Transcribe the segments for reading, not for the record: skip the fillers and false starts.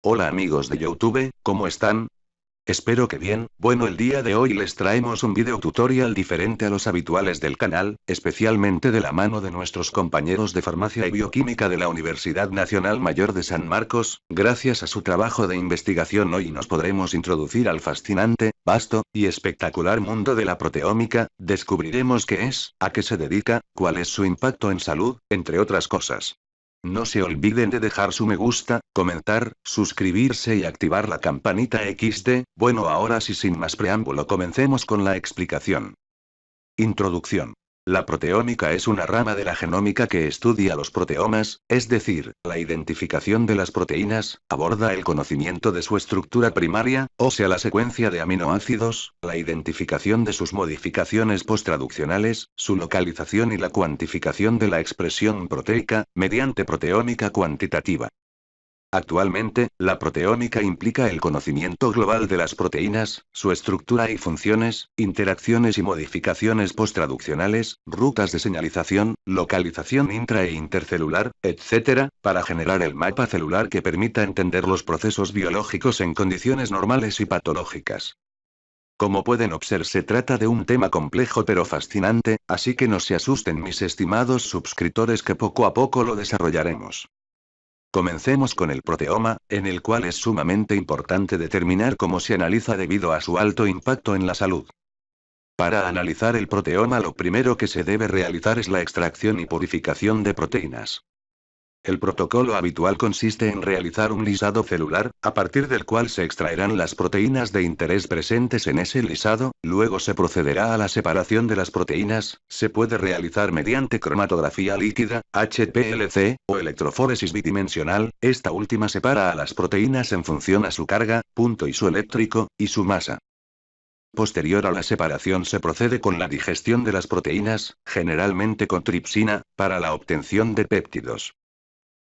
Hola amigos de YouTube, ¿cómo están? Espero que bien. Bueno, el día de hoy les traemos un video tutorial diferente a los habituales del canal, especialmente de la mano de nuestros compañeros de Farmacia y Bioquímica de la Universidad Nacional Mayor de San Marcos. Gracias a su trabajo de investigación hoy nos podremos introducir al fascinante, vasto y espectacular mundo de la proteómica. Descubriremos qué es, a qué se dedica, cuál es su impacto en salud, entre otras cosas. No se olviden de dejar su me gusta, comentar, suscribirse y activar la campanita XD. Bueno, ahora sí, sin más preámbulo, comencemos con la explicación. Introducción. La proteómica es una rama de la genómica que estudia los proteomas, es decir, la identificación de las proteínas, aborda el conocimiento de su estructura primaria, o sea la secuencia de aminoácidos, la identificación de sus modificaciones posttraduccionales, su localización y la cuantificación de la expresión proteica, mediante proteómica cuantitativa. Actualmente, la proteómica implica el conocimiento global de las proteínas, su estructura y funciones, interacciones y modificaciones posttraduccionales, rutas de señalización, localización intra e intercelular, etc., para generar el mapa celular que permita entender los procesos biológicos en condiciones normales y patológicas. Como pueden observar, se trata de un tema complejo pero fascinante, así que no se asusten mis estimados suscriptores, que poco a poco lo desarrollaremos. Comencemos con el proteoma, en el cual es sumamente importante determinar cómo se analiza debido a su alto impacto en la salud. Para analizar el proteoma, lo primero que se debe realizar es la extracción y purificación de proteínas. El protocolo habitual consiste en realizar un lisado celular, a partir del cual se extraerán las proteínas de interés presentes en ese lisado, luego se procederá a la separación de las proteínas. Se puede realizar mediante cromatografía líquida, HPLC, o electroforesis bidimensional. Esta última separa a las proteínas en función a su carga, punto isoeléctrico, y su masa. Posterior a la separación se procede con la digestión de las proteínas, generalmente con tripsina, para la obtención de péptidos.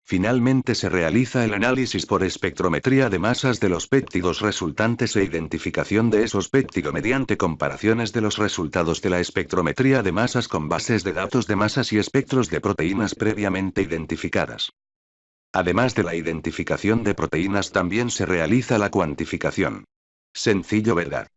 Finalmente se realiza el análisis por espectrometría de masas de los péptidos resultantes e identificación de esos péptidos mediante comparaciones de los resultados de la espectrometría de masas con bases de datos de masas y espectros de proteínas previamente identificadas. Además de la identificación de proteínas, también se realiza la cuantificación. Sencillo, ¿verdad?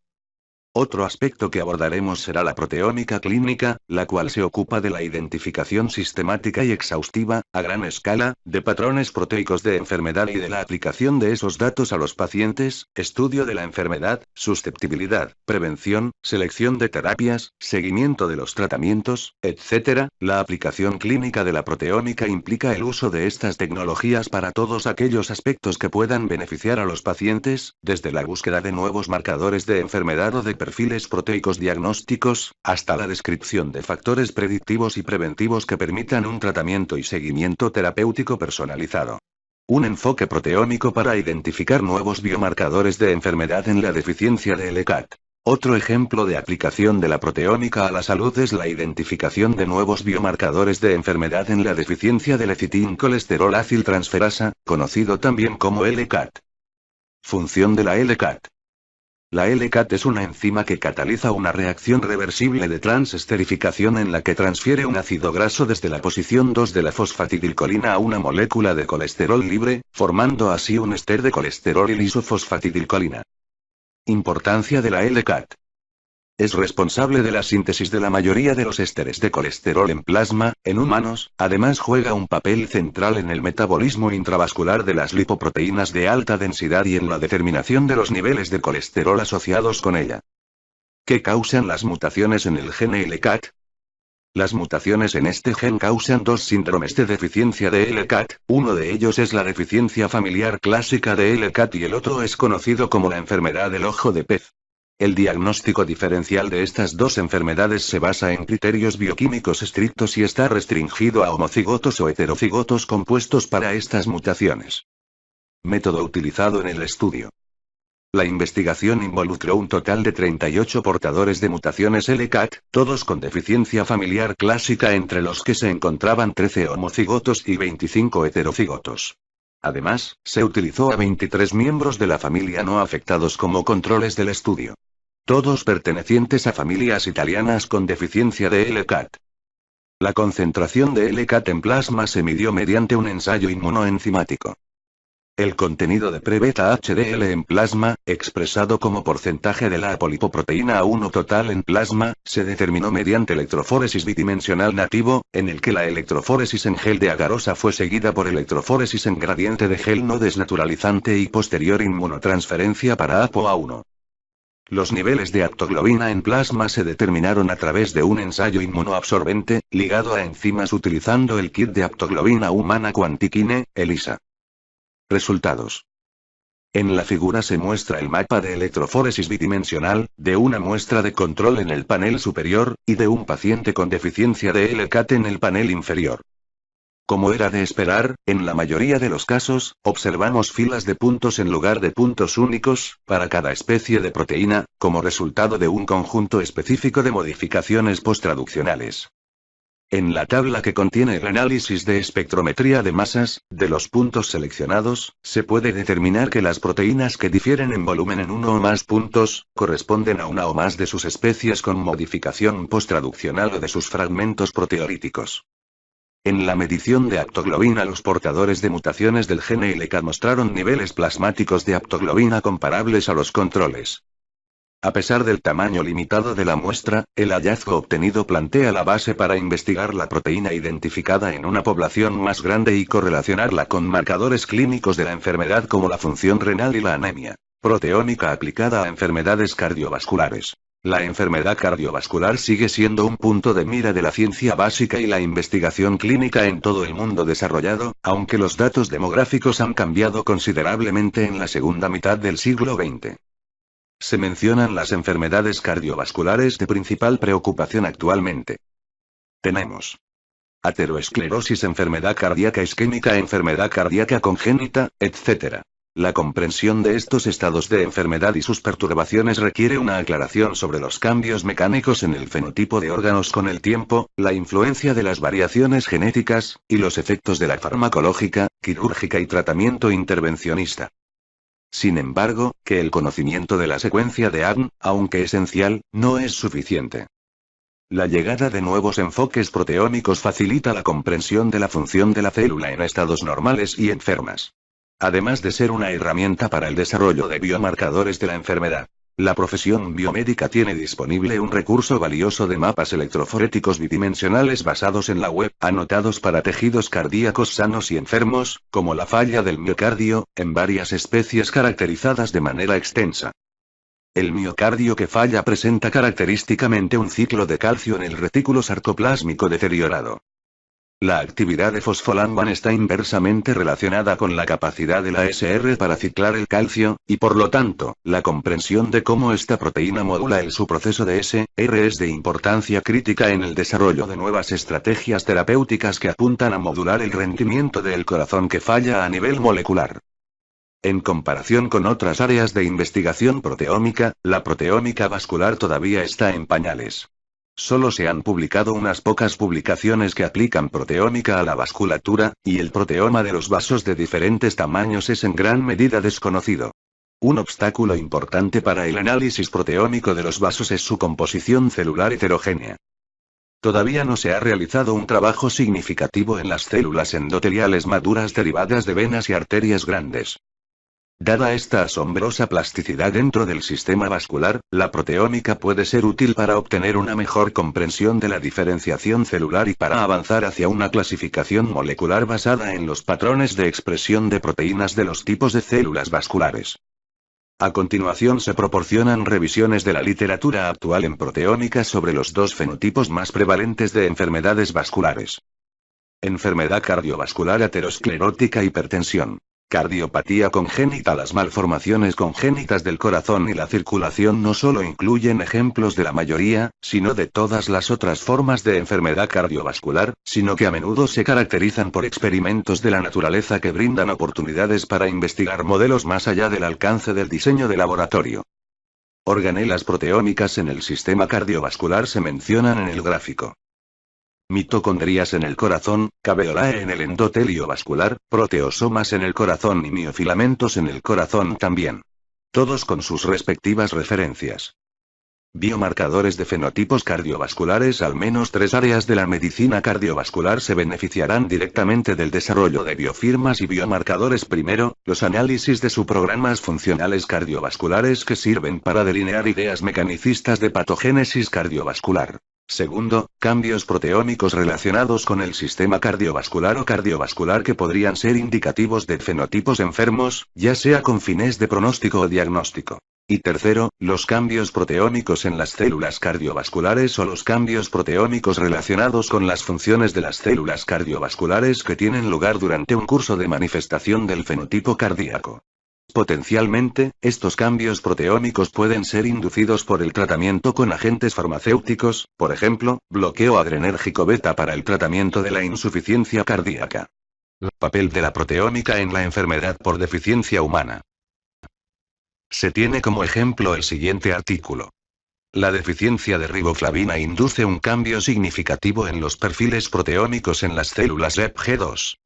Otro aspecto que abordaremos será la proteómica clínica, la cual se ocupa de la identificación sistemática y exhaustiva, a gran escala, de patrones proteicos de enfermedad y de la aplicación de esos datos a los pacientes, estudio de la enfermedad, susceptibilidad, prevención, selección de terapias, seguimiento de los tratamientos, etc. La aplicación clínica de la proteómica implica el uso de estas tecnologías para todos aquellos aspectos que puedan beneficiar a los pacientes, desde la búsqueda de nuevos marcadores de enfermedad o de perfiles proteicos diagnósticos, hasta la descripción de factores predictivos y preventivos que permitan un tratamiento y seguimiento terapéutico personalizado. Un enfoque proteómico para identificar nuevos biomarcadores de enfermedad en la deficiencia de LCAT. Otro ejemplo de aplicación de la proteómica a la salud es la identificación de nuevos biomarcadores de enfermedad en la deficiencia de lecitincolesterol aciltransferasa, conocido también como LCAT. Función de la LCAT. La LCAT es una enzima que cataliza una reacción reversible de transesterificación en la que transfiere un ácido graso desde la posición 2 de la fosfatidilcolina a una molécula de colesterol libre, formando así un éster de colesterol y lisofosfatidilcolina. Importancia de la LCAT. Es responsable de la síntesis de la mayoría de los ésteres de colesterol en plasma, en humanos. Además juega un papel central en el metabolismo intravascular de las lipoproteínas de alta densidad y en la determinación de los niveles de colesterol asociados con ella. ¿Qué causan las mutaciones en el gen LCAT? Las mutaciones en este gen causan dos síndromes de deficiencia de LCAT, uno de ellos es la deficiencia familiar clásica de LCAT y el otro es conocido como la enfermedad del ojo de pez. El diagnóstico diferencial de estas dos enfermedades se basa en criterios bioquímicos estrictos y está restringido a homocigotos o heterocigotos compuestos para estas mutaciones. Método utilizado en el estudio. La investigación involucró un total de 38 portadores de mutaciones LCAT, todos con deficiencia familiar clásica, entre los que se encontraban 13 homocigotos y 25 heterocigotos. Además, se utilizó a 23 miembros de la familia no afectados como controles del estudio. Todos pertenecientes a familias italianas con deficiencia de LCAT. La concentración de LCAT en plasma se midió mediante un ensayo inmunoenzimático. El contenido de pre-beta HDL en plasma, expresado como porcentaje de la apolipoproteína A1 total en plasma, se determinó mediante electroforesis bidimensional nativo, en el que la electroforesis en gel de agarosa fue seguida por electroforesis en gradiente de gel no desnaturalizante y posterior inmunotransferencia para ApoA1. Los niveles de aptoglobina en plasma se determinaron a través de un ensayo inmunoabsorbente, ligado a enzimas utilizando el kit de aptoglobina humana Quantiquine, ELISA. Resultados. En la figura se muestra el mapa de electroforesis bidimensional, de una muestra de control en el panel superior, y de un paciente con deficiencia de LCAT en el panel inferior. Como era de esperar, en la mayoría de los casos, observamos filas de puntos en lugar de puntos únicos, para cada especie de proteína, como resultado de un conjunto específico de modificaciones posttraduccionales. En la tabla que contiene el análisis de espectrometría de masas, de los puntos seleccionados, se puede determinar que las proteínas que difieren en volumen en uno o más puntos, corresponden a una o más de sus especies con modificación posttraduccional o de sus fragmentos proteolíticos. En la medición de aptoglobina, los portadores de mutaciones del gen LK mostraron niveles plasmáticos de aptoglobina comparables a los controles. A pesar del tamaño limitado de la muestra, el hallazgo obtenido plantea la base para investigar la proteína identificada en una población más grande y correlacionarla con marcadores clínicos de la enfermedad como la función renal y la anemia. Proteómica aplicada a enfermedades cardiovasculares. La enfermedad cardiovascular sigue siendo un punto de mira de la ciencia básica y la investigación clínica en todo el mundo desarrollado, aunque los datos demográficos han cambiado considerablemente en la segunda mitad del siglo XX. Se mencionan las enfermedades cardiovasculares de principal preocupación actualmente. Tenemos ateroesclerosis, enfermedad cardíaca isquémica, enfermedad cardíaca congénita, etc. La comprensión de estos estados de enfermedad y sus perturbaciones requiere una aclaración sobre los cambios mecánicos en el fenotipo de órganos con el tiempo, la influencia de las variaciones genéticas, y los efectos de la farmacológica, quirúrgica y tratamiento intervencionista. Sin embargo, que el conocimiento de la secuencia de ADN, aunque esencial, no es suficiente. La llegada de nuevos enfoques proteómicos facilita la comprensión de la función de la célula en estados normales y enfermas. Además de ser una herramienta para el desarrollo de biomarcadores de la enfermedad, la profesión biomédica tiene disponible un recurso valioso de mapas electroforéticos bidimensionales basados en la web, anotados para tejidos cardíacos sanos y enfermos, como la falla del miocardio, en varias especies caracterizadas de manera extensa. El miocardio que falla presenta característicamente un ciclo de calcio en el retículo sarcoplásmico deteriorado. La actividad de fosfolangban está inversamente relacionada con la capacidad de la SR para ciclar el calcio, y por lo tanto, la comprensión de cómo esta proteína modula su proceso de SR es de importancia crítica en el desarrollo de nuevas estrategias terapéuticas que apuntan a modular el rendimiento del corazón que falla a nivel molecular. En comparación con otras áreas de investigación proteómica, la proteómica vascular todavía está en pañales. Solo se han publicado unas pocas publicaciones que aplican proteómica a la vasculatura, y el proteoma de los vasos de diferentes tamaños es en gran medida desconocido. Un obstáculo importante para el análisis proteómico de los vasos es su composición celular heterogénea. Todavía no se ha realizado un trabajo significativo en las células endoteliales maduras derivadas de venas y arterias grandes. Dada esta asombrosa plasticidad dentro del sistema vascular, la proteómica puede ser útil para obtener una mejor comprensión de la diferenciación celular y para avanzar hacia una clasificación molecular basada en los patrones de expresión de proteínas de los tipos de células vasculares. A continuación se proporcionan revisiones de la literatura actual en proteómica sobre los dos fenotipos más prevalentes de enfermedades vasculares. Enfermedad cardiovascular aterosclerótica, hipertensión. Cardiopatía congénita. Las malformaciones congénitas del corazón y la circulación no solo incluyen ejemplos de la mayoría, sino de todas las otras formas de enfermedad cardiovascular, sino que a menudo se caracterizan por experimentos de la naturaleza que brindan oportunidades para investigar modelos más allá del alcance del diseño de laboratorio. Organelas proteómicas en el sistema cardiovascular se mencionan en el gráfico. Mitocondrias en el corazón, caveolae en el endotelio vascular, proteosomas en el corazón y miofilamentos en el corazón también. Todos con sus respectivas referencias. Biomarcadores de fenotipos cardiovasculares. Al menos 3 áreas de la medicina cardiovascular se beneficiarán directamente del desarrollo de biofirmas y biomarcadores. Primero, los análisis de subprogramas funcionales cardiovasculares que sirven para delinear ideas mecanicistas de patogénesis cardiovascular. Segundo, cambios proteómicos relacionados con el sistema cardiovascular o cardiovascular que podrían ser indicativos de fenotipos enfermos, ya sea con fines de pronóstico o diagnóstico. Y tercero, los cambios proteómicos en las células cardiovasculares o los cambios proteómicos relacionados con las funciones de las células cardiovasculares que tienen lugar durante un curso de manifestación del fenotipo cardíaco. Potencialmente, estos cambios proteómicos pueden ser inducidos por el tratamiento con agentes farmacéuticos, por ejemplo, bloqueo adrenérgico beta para el tratamiento de la insuficiencia cardíaca. El papel de la proteómica en la enfermedad por deficiencia humana. Se tiene como ejemplo el siguiente artículo. La deficiencia de riboflavina induce un cambio significativo en los perfiles proteómicos en las células REPG2.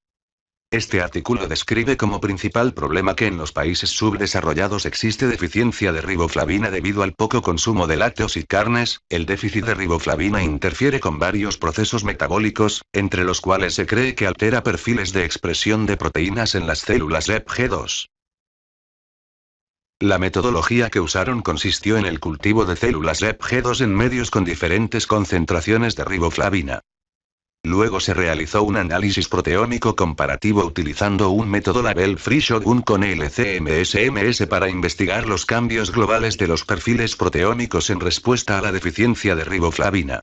Este artículo describe como principal problema que en los países subdesarrollados existe deficiencia de riboflavina debido al poco consumo de lácteos y carnes. El déficit de riboflavina interfiere con varios procesos metabólicos, entre los cuales se cree que altera perfiles de expresión de proteínas en las células REPG2. La metodología que usaron consistió en el cultivo de células REPG2 en medios con diferentes concentraciones de riboflavina. Luego se realizó un análisis proteómico comparativo utilizando un método label-free shotgun con LCMS-MS para investigar los cambios globales de los perfiles proteómicos en respuesta a la deficiencia de riboflavina.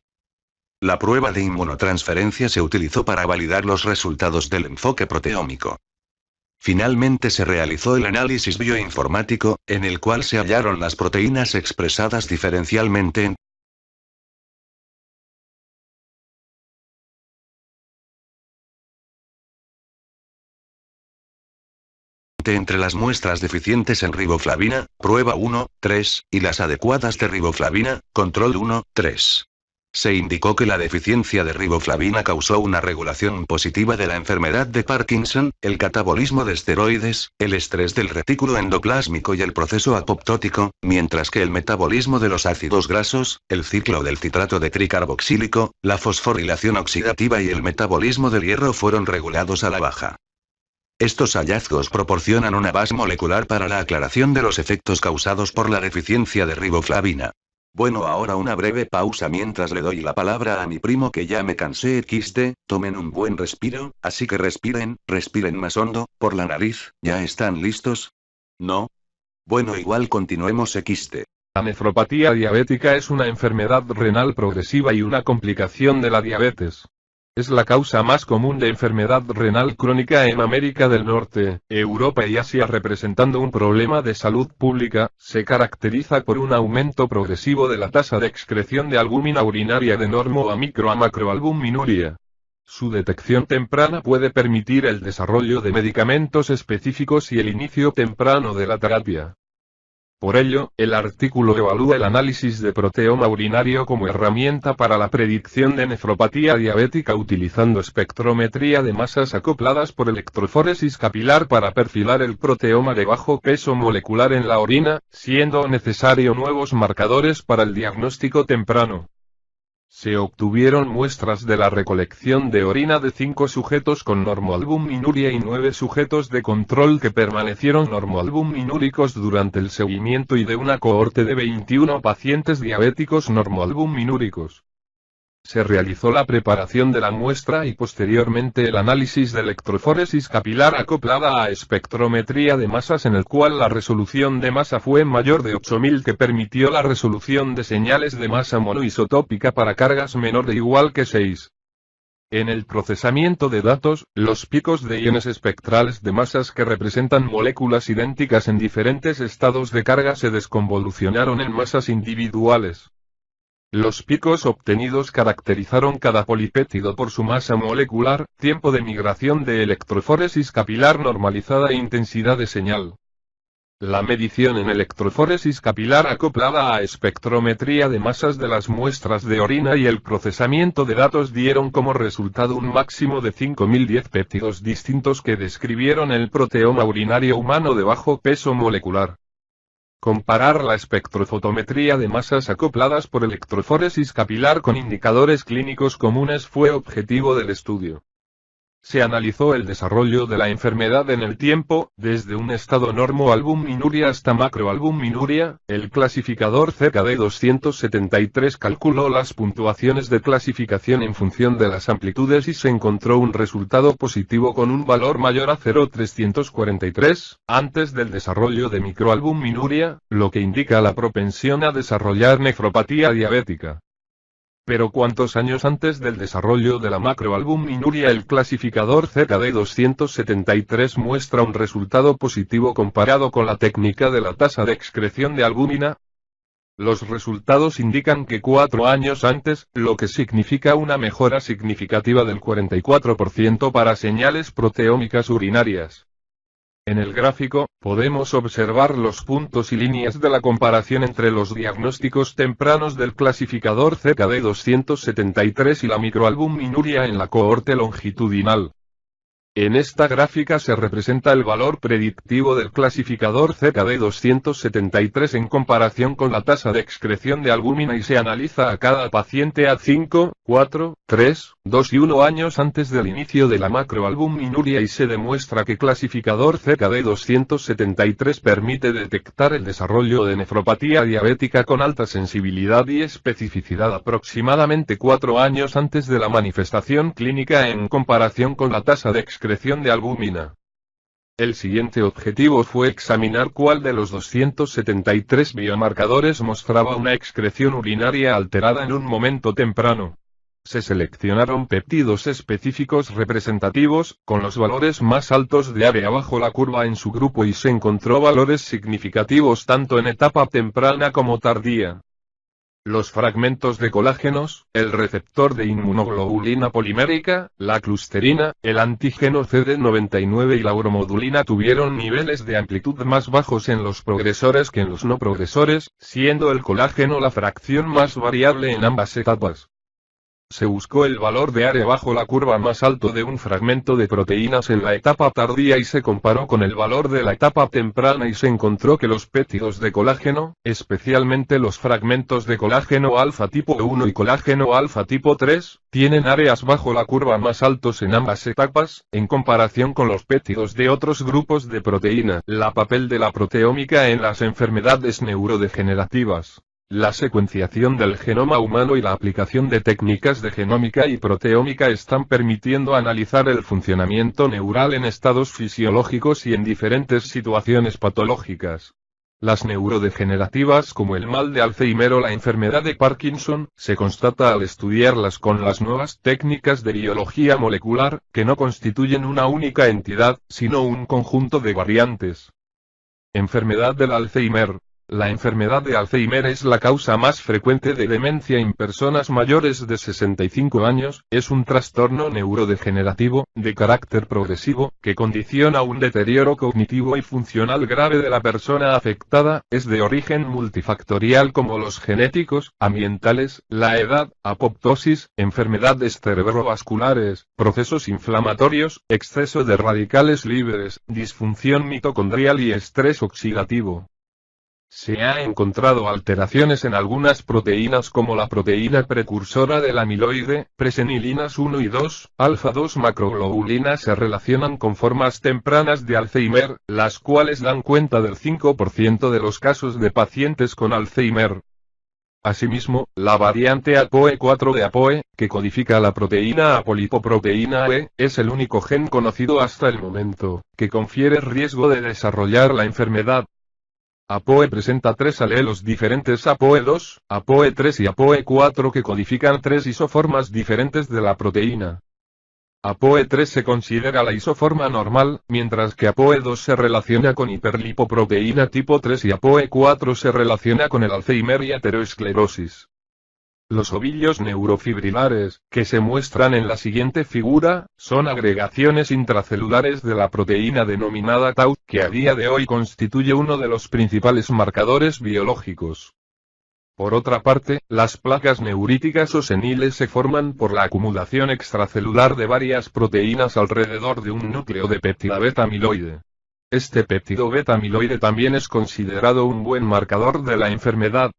La prueba de inmunotransferencia se utilizó para validar los resultados del enfoque proteómico. Finalmente se realizó el análisis bioinformático, en el cual se hallaron las proteínas expresadas diferencialmente entre las muestras deficientes en riboflavina, prueba 1, 3, y las adecuadas de riboflavina, control 1, 3. Se indicó que la deficiencia de riboflavina causó una regulación positiva de la enfermedad de Parkinson, el catabolismo de esteroides, el estrés del retículo endoplásmico y el proceso apoptótico, mientras que el metabolismo de los ácidos grasos, el ciclo del citrato de tricarboxílico, la fosforilación oxidativa y el metabolismo del hierro fueron regulados a la baja. Estos hallazgos proporcionan una base molecular para la aclaración de los efectos causados por la deficiencia de riboflavina. Bueno, ahora una breve pausa mientras le doy la palabra a mi primo que ya me cansé. Tomen un buen respiro, así que respiren más hondo, por la nariz. ¿Ya están listos? ¿No? Bueno, igual continuemos. La nefropatía diabética es una enfermedad renal progresiva y una complicación de la diabetes. Es la causa más común de enfermedad renal crónica en América del Norte, Europa y Asia, representando un problema de salud pública. Se caracteriza por un aumento progresivo de la tasa de excreción de albúmina urinaria de normo a macroalbuminuria. Su detección temprana puede permitir el desarrollo de medicamentos específicos y el inicio temprano de la terapia. Por ello, el artículo evalúa el análisis de proteoma urinario como herramienta para la predicción de nefropatía diabética utilizando espectrometría de masas acopladas por electroforesis capilar para perfilar el proteoma de bajo peso molecular en la orina, siendo necesario nuevos marcadores para el diagnóstico temprano. Se obtuvieron muestras de la recolección de orina de 5 sujetos con normoalbuminuria y 9 sujetos de control que permanecieron normoalbuminúricos durante el seguimiento y de una cohorte de 21 pacientes diabéticos normoalbuminúricos. Se realizó la preparación de la muestra y posteriormente el análisis de electroforesis capilar acoplada a espectrometría de masas, en el cual la resolución de masa fue mayor de 8000, que permitió la resolución de señales de masa monoisotópica para cargas menor de igual que 6. En el procesamiento de datos, los picos de iones espectrales de masas que representan moléculas idénticas en diferentes estados de carga se desconvolucionaron en masas individuales. Los picos obtenidos caracterizaron cada polipéptido por su masa molecular, tiempo de migración de electroforesis capilar normalizada e intensidad de señal. La medición en electroforesis capilar acoplada a espectrometría de masas de las muestras de orina y el procesamiento de datos dieron como resultado un máximo de 5010 péptidos distintos que describieron el proteoma urinario humano de bajo peso molecular. Comparar la espectrofotometría de masas acopladas por electroforesis capilar con indicadores clínicos comunes fue objetivo del estudio. Se analizó el desarrollo de la enfermedad en el tiempo, desde un estado normoalbuminuria hasta macroalbuminuria. El clasificador CKD273 calculó las puntuaciones de clasificación en función de las amplitudes y se encontró un resultado positivo con un valor mayor a 0,343, antes del desarrollo de microalbuminuria, lo que indica la propensión a desarrollar nefropatía diabética. Pero ¿cuántos años antes del desarrollo de la macroalbuminuria el clasificador CKD273 muestra un resultado positivo comparado con la técnica de la tasa de excreción de albúmina? Los resultados indican que 4 años antes, lo que significa una mejora significativa del 44% para señales proteómicas urinarias. En el gráfico, podemos observar los puntos y líneas de la comparación entre los diagnósticos tempranos del clasificador CKD273 y la microalbuminuria en la cohorte longitudinal. En esta gráfica se representa el valor predictivo del clasificador CKD273 en comparación con la tasa de excreción de albúmina y se analiza a cada paciente a 5, 4, 3, 2 y 1 años antes del inicio de la macroalbuminuria y se demuestra que clasificador CKD273 permite detectar el desarrollo de nefropatía diabética con alta sensibilidad y especificidad aproximadamente 4 años antes de la manifestación clínica en comparación con la tasa de excreción de albúmina. El siguiente objetivo fue examinar cuál de los 273 biomarcadores mostraba una excreción urinaria alterada en un momento temprano. Se seleccionaron péptidos específicos representativos, con los valores más altos de área bajo la curva en su grupo y se encontró valores significativos tanto en etapa temprana como tardía. Los fragmentos de colágenos, el receptor de inmunoglobulina polimérica, la clusterina, el antígeno CD99 y la uromodulina tuvieron niveles de amplitud más bajos en los progresores que en los no progresores, siendo el colágeno la fracción más variable en ambas etapas. Se buscó el valor de área bajo la curva más alto de un fragmento de proteínas en la etapa tardía y se comparó con el valor de la etapa temprana y se encontró que los péptidos de colágeno, especialmente los fragmentos de colágeno alfa tipo 1 y colágeno alfa tipo 3, tienen áreas bajo la curva más altos en ambas etapas, en comparación con los péptidos de otros grupos de proteína. La papel de la proteómica en las enfermedades neurodegenerativas. La secuenciación del genoma humano y la aplicación de técnicas de genómica y proteómica están permitiendo analizar el funcionamiento neural en estados fisiológicos y en diferentes situaciones patológicas. Las neurodegenerativas como el mal de Alzheimer o la enfermedad de Parkinson, se constata al estudiarlas con las nuevas técnicas de biología molecular, que no constituyen una única entidad, sino un conjunto de variantes. Enfermedad del Alzheimer. La enfermedad de Alzheimer es la causa más frecuente de demencia en personas mayores de 65 años, es un trastorno neurodegenerativo, de carácter progresivo, que condiciona un deterioro cognitivo y funcional grave de la persona afectada, es de origen multifactorial como los genéticos, ambientales, la edad, apoptosis, enfermedades cerebrovasculares, procesos inflamatorios, exceso de radicales libres, disfunción mitocondrial y estrés oxidativo. Se ha encontrado alteraciones en algunas proteínas como la proteína precursora del amiloide, presenilinas 1 y 2, alfa-2 macroglobulinas se relacionan con formas tempranas de Alzheimer, las cuales dan cuenta del 5% de los casos de pacientes con Alzheimer. Asimismo, la variante APOE4 de APOE, que codifica la proteína apolipoproteína E, es el único gen conocido hasta el momento, que confiere riesgo de desarrollar la enfermedad. APOE presenta 3 alelos diferentes APOE2, APOE3 y APOE4 que codifican 3 isoformas diferentes de la proteína. APOE3 se considera la isoforma normal, mientras que APOE2 se relaciona con hiperlipoproteína tipo 3 y APOE4 se relaciona con el Alzheimer y ateroesclerosis. Los ovillos neurofibrilares, que se muestran en la siguiente figura, son agregaciones intracelulares de la proteína denominada tau, que a día de hoy constituye uno de los principales marcadores biológicos. Por otra parte, las placas neuríticas o seniles se forman por la acumulación extracelular de varias proteínas alrededor de un núcleo de peptida beta amiloide. Este péptido beta-amiloide también es considerado un buen marcador de la enfermedad.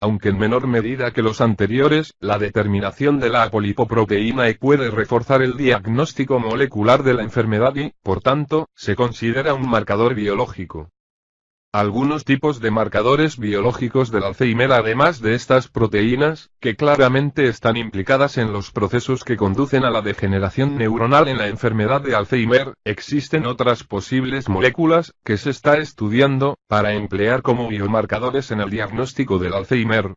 Aunque en menor medida que los anteriores, la determinación de la apolipoproteína E puede reforzar el diagnóstico molecular de la enfermedad y, por tanto, se considera un marcador biológico. Algunos tipos de marcadores biológicos del Alzheimer, además de estas proteínas, que claramente están implicadas en los procesos que conducen a la degeneración neuronal en la enfermedad de Alzheimer, existen otras posibles moléculas, que se está estudiando, para emplear como biomarcadores en el diagnóstico del Alzheimer.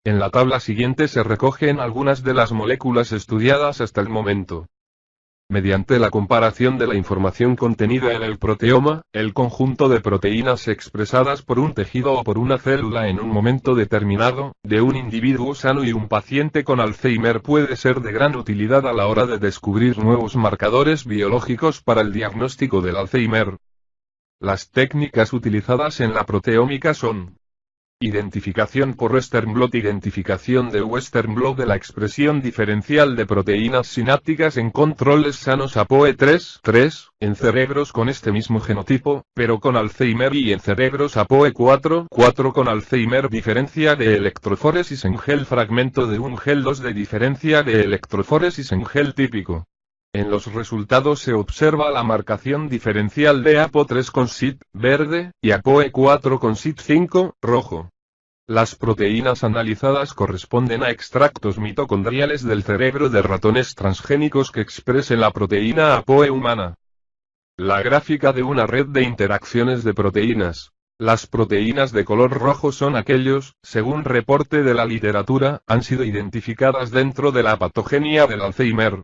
En la tabla siguiente se recogen algunas de las moléculas estudiadas hasta el momento. Mediante la comparación de la información contenida en el proteoma, el conjunto de proteínas expresadas por un tejido o por una célula en un momento determinado, de un individuo sano y un paciente con Alzheimer puede ser de gran utilidad a la hora de descubrir nuevos marcadores biológicos para el diagnóstico del Alzheimer. Las técnicas utilizadas en la proteómica son: identificación por Western blot. Identificación de Western blot de la expresión diferencial de proteínas sinápticas en controles sanos APOE3, en cerebros con este mismo genotipo, pero con Alzheimer, y en cerebros APOE4, con Alzheimer. Diferencia de electroforesis en gel. Fragmento de un gel 2 de diferencia de electroforesis en gel típico. En los resultados se observa la marcación diferencial de APO3 con SIT, verde, y APOE4 con SIT5, rojo. Las proteínas analizadas corresponden a extractos mitocondriales del cerebro de ratones transgénicos que expresen la proteína APOE humana. La gráfica de una red de interacciones de proteínas. Las proteínas de color rojo son aquellos, según reporte de la literatura, han sido identificadas dentro de la patogenia del Alzheimer.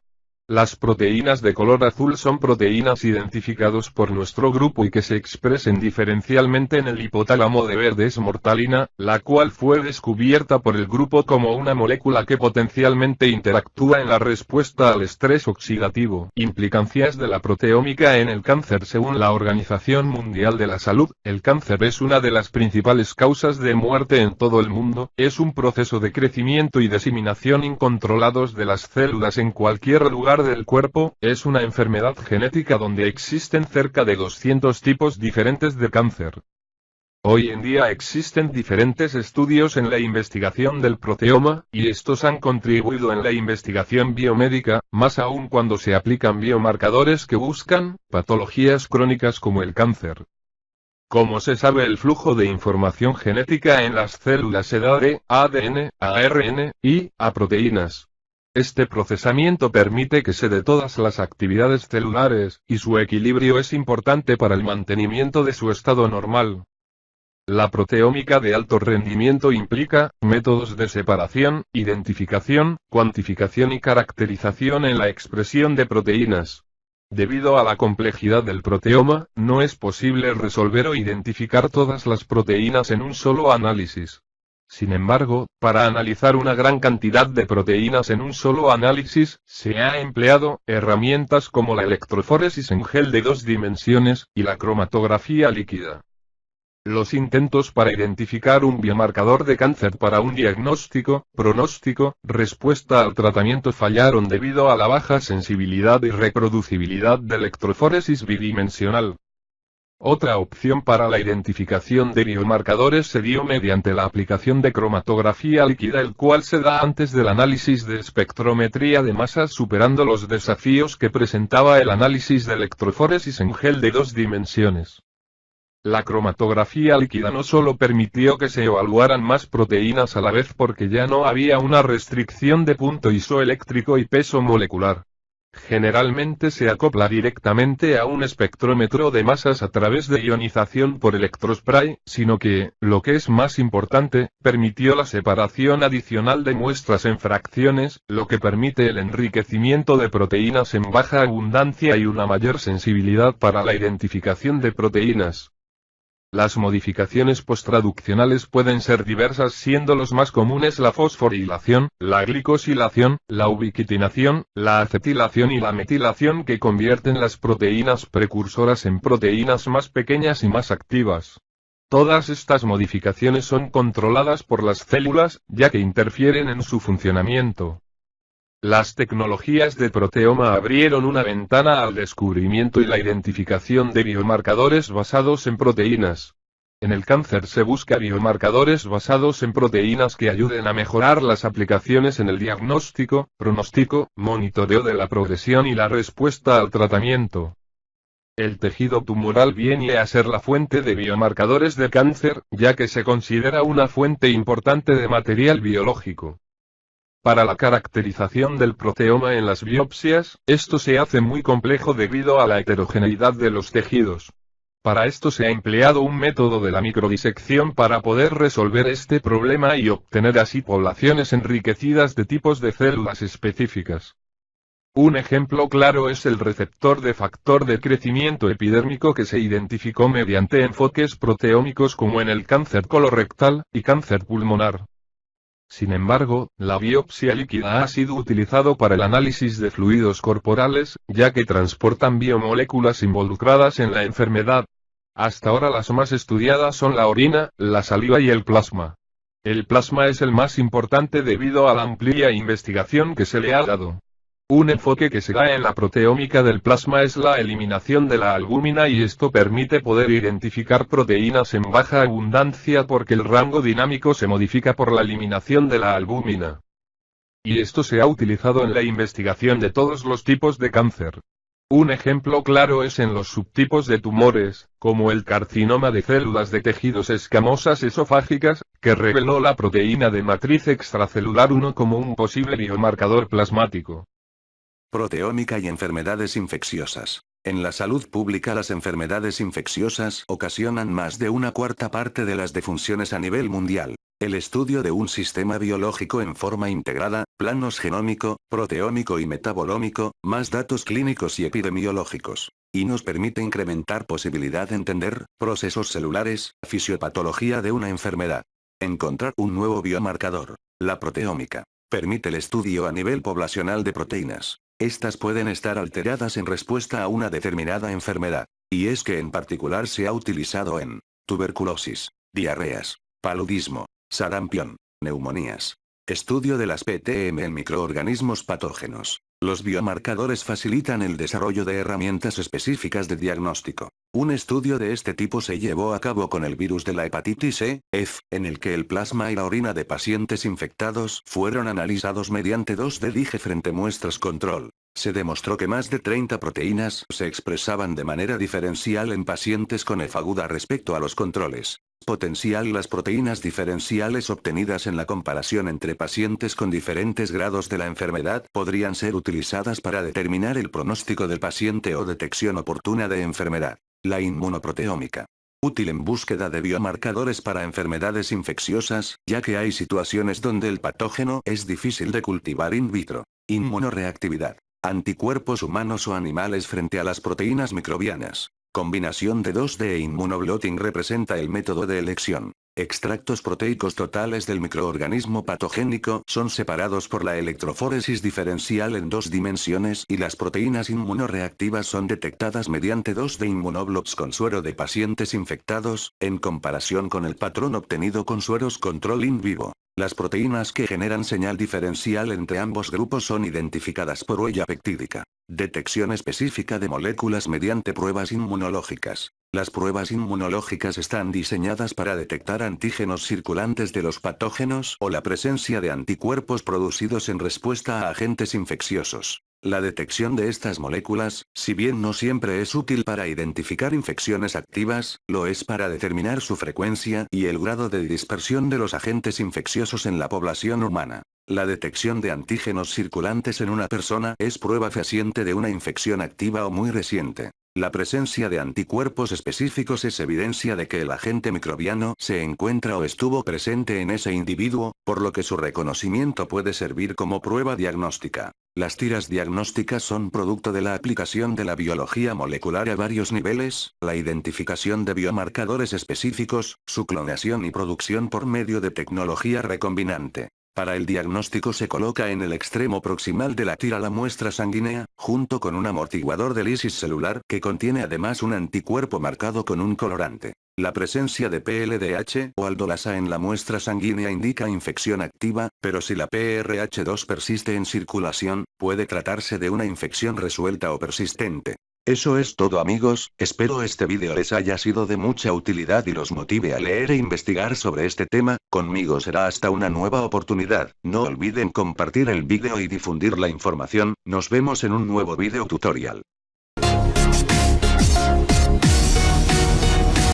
Las proteínas de color azul son proteínas identificados por nuestro grupo y que se expresen diferencialmente en el hipotálamo de verde. Es mortalina, la cual fue descubierta por el grupo como una molécula que potencialmente interactúa en la respuesta al estrés oxidativo. Implicancias de la proteómica en el cáncer. Según la Organización Mundial de la Salud, el cáncer es una de las principales causas de muerte en todo el mundo. Es un proceso de crecimiento y diseminación incontrolados de las células en cualquier lugar del cuerpo. Es una enfermedad genética donde existen cerca de 200 tipos diferentes de cáncer. Hoy en día existen diferentes estudios en la investigación del proteoma, y estos han contribuido en la investigación biomédica, más aún cuando se aplican biomarcadores que buscan patologías crónicas como el cáncer. Como se sabe, el flujo de información genética en las células se da de ADN a ARN y a proteínas. Este procesamiento permite que se dé todas las actividades celulares, y su equilibrio es importante para el mantenimiento de su estado normal. La proteómica de alto rendimiento implica métodos de separación, identificación, cuantificación y caracterización en la expresión de proteínas. Debido a la complejidad del proteoma, no es posible resolver o identificar todas las proteínas en un solo análisis. Sin embargo, para analizar una gran cantidad de proteínas en un solo análisis, se ha empleado herramientas como la electroforesis en gel de 2 dimensiones, y la cromatografía líquida. Los intentos para identificar un biomarcador de cáncer para un diagnóstico, pronóstico, respuesta al tratamiento fallaron debido a la baja sensibilidad y reproducibilidad de electroforesis bidimensional. Otra opción para la identificación de biomarcadores se dio mediante la aplicación de cromatografía líquida, el cual se da antes del análisis de espectrometría de masas, superando los desafíos que presentaba el análisis de electroforesis en gel de 2 dimensiones. La cromatografía líquida no solo permitió que se evaluaran más proteínas a la vez porque ya no había una restricción de punto isoeléctrico y peso molecular. Generalmente se acopla directamente a un espectrómetro de masas a través de ionización por electrospray, sino que, lo que es más importante, permitió la separación adicional de muestras en fracciones, lo que permite el enriquecimiento de proteínas en baja abundancia y una mayor sensibilidad para la identificación de proteínas. Las modificaciones posttraduccionales pueden ser diversas, siendo los más comunes la fosforilación, la glicosilación, la ubiquitinación, la acetilación y la metilación, que convierten las proteínas precursoras en proteínas más pequeñas y más activas. Todas estas modificaciones son controladas por las células, ya que interfieren en su funcionamiento. Las tecnologías de proteoma abrieron una ventana al descubrimiento y la identificación de biomarcadores basados en proteínas. En el cáncer se busca biomarcadores basados en proteínas que ayuden a mejorar las aplicaciones en el diagnóstico, pronóstico, monitoreo de la progresión y la respuesta al tratamiento. El tejido tumoral viene a ser la fuente de biomarcadores de cáncer, ya que se considera una fuente importante de material biológico. Para la caracterización del proteoma en las biopsias, esto se hace muy complejo debido a la heterogeneidad de los tejidos. Para esto se ha empleado un método de la microdisección para poder resolver este problema y obtener así poblaciones enriquecidas de tipos de células específicas. Un ejemplo claro es el receptor de factor de crecimiento epidérmico que se identificó mediante enfoques proteómicos como en el cáncer colorectal y cáncer pulmonar. Sin embargo, la biopsia líquida ha sido utilizado para el análisis de fluidos corporales, ya que transportan biomoléculas involucradas en la enfermedad. Hasta ahora las más estudiadas son la orina, la saliva y el plasma. El plasma es el más importante debido a la amplia investigación que se le ha dado. Un enfoque que se da en la proteómica del plasma es la eliminación de la albúmina y esto permite poder identificar proteínas en baja abundancia porque el rango dinámico se modifica por la eliminación de la albúmina. Y esto se ha utilizado en la investigación de todos los tipos de cáncer. Un ejemplo claro es en los subtipos de tumores, como el carcinoma de células de tejidos escamosas esofágicas, que reveló la proteína de matriz extracelular 1 como un posible biomarcador plasmático. Proteómica y enfermedades infecciosas. En la salud pública las enfermedades infecciosas ocasionan más de una cuarta parte de las defunciones a nivel mundial. El estudio de un sistema biológico en forma integrada, planos genómico, proteómico y metabolómico, más datos clínicos y epidemiológicos. Y nos permite incrementar posibilidad de entender procesos celulares, fisiopatología de una enfermedad. Encontrar un nuevo biomarcador. La proteómica permite el estudio a nivel poblacional de proteínas. Estas pueden estar alteradas en respuesta a una determinada enfermedad. Y es que en particular se ha utilizado en tuberculosis, diarreas, paludismo, sarampión, neumonías. Estudio de las PTM en microorganismos patógenos. Los biomarcadores facilitan el desarrollo de herramientas específicas de diagnóstico. Un estudio de este tipo se llevó a cabo con el virus de la hepatitis C, en el que el plasma y la orina de pacientes infectados fueron analizados mediante 2D dije frente muestras control. Se demostró que más de 30 proteínas se expresaban de manera diferencial en pacientes con EF aguda respecto a los controles. Potencial. Las proteínas diferenciales obtenidas en la comparación entre pacientes con diferentes grados de la enfermedad podrían ser utilizadas para determinar el pronóstico del paciente o detección oportuna de enfermedad. La inmunoproteómica. Útil en búsqueda de biomarcadores para enfermedades infecciosas, ya que hay situaciones donde el patógeno es difícil de cultivar in vitro. Inmunoreactividad. Anticuerpos humanos o animales frente a las proteínas microbianas. Combinación de 2D e inmunoblotting representa el método de elección. Extractos proteicos totales del microorganismo patogénico son separados por la electroforesis diferencial en 2 dimensiones y las proteínas inmunoreactivas son detectadas mediante 2D inmunoblots con suero de pacientes infectados, en comparación con el patrón obtenido con sueros control in vivo. Las proteínas que generan señal diferencial entre ambos grupos son identificadas por huella peptídica. Detección específica de moléculas mediante pruebas inmunológicas. Las pruebas inmunológicas están diseñadas para detectar antígenos circulantes de los patógenos o la presencia de anticuerpos producidos en respuesta a agentes infecciosos. La detección de estas moléculas, si bien no siempre es útil para identificar infecciones activas, lo es para determinar su frecuencia y el grado de dispersión de los agentes infecciosos en la población humana. La detección de antígenos circulantes en una persona es prueba fehaciente de una infección activa o muy reciente. La presencia de anticuerpos específicos es evidencia de que el agente microbiano se encuentra o estuvo presente en ese individuo, por lo que su reconocimiento puede servir como prueba diagnóstica. Las tiras diagnósticas son producto de la aplicación de la biología molecular a varios niveles, la identificación de biomarcadores específicos, su clonación y producción por medio de tecnología recombinante. Para el diagnóstico se coloca en el extremo proximal de la tira la muestra sanguínea, junto con un amortiguador de lisis celular que contiene además un anticuerpo marcado con un colorante. La presencia de PLDH o aldolasa en la muestra sanguínea indica infección activa, pero si la PRH2 persiste en circulación, puede tratarse de una infección resuelta o persistente. Eso es todo amigos, espero este vídeo les haya sido de mucha utilidad y los motive a leer e investigar sobre este tema. Conmigo será hasta una nueva oportunidad. No olviden compartir el vídeo y difundir la información. Nos vemos en un nuevo vídeo tutorial.